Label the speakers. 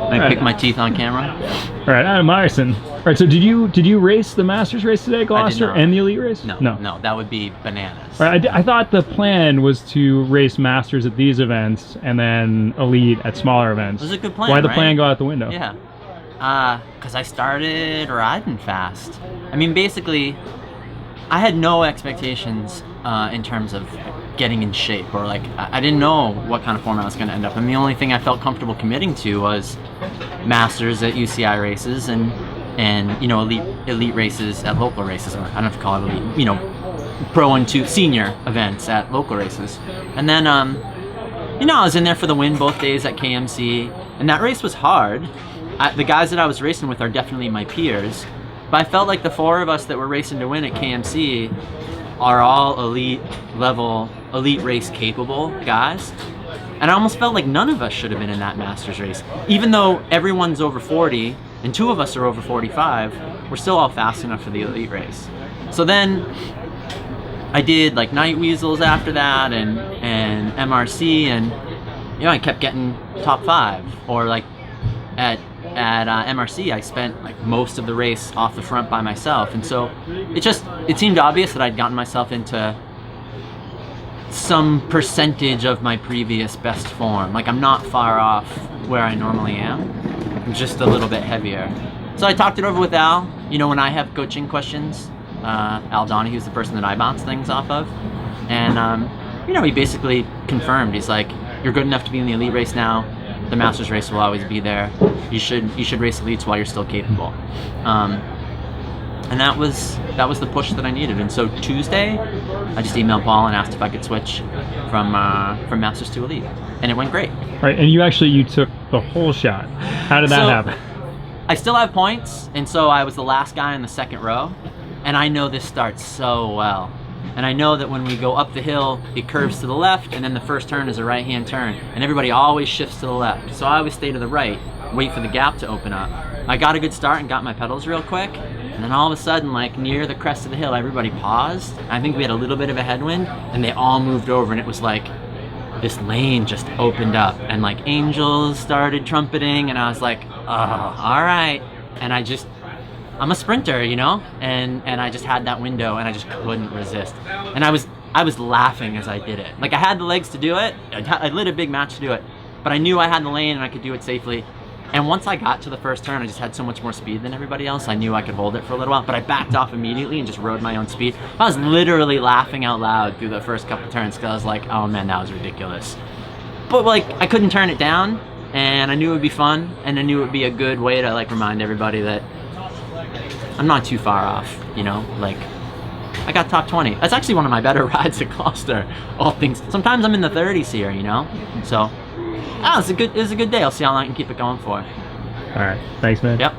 Speaker 1: I pick my teeth on camera.
Speaker 2: All right, Adam Myerson. All right, so did you race the Masters race today at Gloucester and the Elite race?
Speaker 1: No, that would be bananas.
Speaker 2: All right, I thought the plan was to race Masters at these events and then Elite at smaller events.
Speaker 1: It was a good plan.
Speaker 2: Why'd the
Speaker 1: right?
Speaker 2: plan go out the window?
Speaker 1: Yeah. Because I started riding fast. I mean, basically, I had no expectations in terms of getting in shape, or like I didn't know what kind of form I was going to end up. And the only thing I felt comfortable committing to was Masters at UCI races and you know, elite races at local races. Or I don't have to call it elite. You know, pro and two senior events at local races. And then you know, I was in there for the win both days at KMC, and that race was hard. The guys that I was racing with are definitely my peers, but I felt like the four of us that were racing to win at KMC are all elite level, elite race capable guys. And I almost felt like none of us should have been in that Masters race. Even though everyone's over 40 and two of us are over 45, we're still all fast enough for the elite race. So then I did like Night Weasels after that and MRC, and you know, I kept getting top 5, or like at MRC, I spent like most of the race off the front by myself, and so it seemed obvious that I'd gotten myself into some percentage of my previous best form. Like, I'm not far off where I normally am, I'm just a little bit heavier. So I talked it over with Al. You know, when I have coaching questions, Al Donahue's the person that I bounce things off of, and you know, he basically confirmed. He's like, you're good enough to be in the elite race now. The Masters race will always be there. You should race elites while you're still capable. And that was the push that I needed. And so Tuesday, I just emailed Paul and asked if I could switch from Masters to elite, and it went great.
Speaker 2: Right, and you took the whole shot. How did that happen?
Speaker 1: I still have points, and so I was the last guy in the second row, and I know this starts so well. And I know that when we go up the hill, it curves to the left, and then the first turn is a right-hand turn, and everybody always shifts to the left. So I always stay to the right, wait for the gap to open up. I got a good start and got my pedals real quick, and then all of a sudden, like near the crest of the hill, everybody paused. I think we had a little bit of a headwind, and they all moved over, and it was like this lane just opened up, and like angels started trumpeting, and I was like, oh, all right. And I'm a sprinter, you know, and I just had that window, and I just couldn't resist. And I was laughing as I did it. Like, I had the legs to do it. I lit a big match to do it, but I knew I had the lane and I could do it safely. And once I got to the first turn, I just had so much more speed than everybody else. I knew I could hold it for a little while, but I backed off immediately and just rode my own speed. I was literally laughing out loud through the first couple turns because I was like, oh man, that was ridiculous. But like, I couldn't turn it down, and I knew it would be fun, and I knew it would be a good way to like remind everybody that I'm not too far off, you know, like I got top 20. That's actually one of my better rides at Gloucester, all things. Sometimes I'm in the 30s here, you know, so it was a good day. I'll see how long I can keep it going for.
Speaker 2: All right, thanks, man.
Speaker 1: Yep.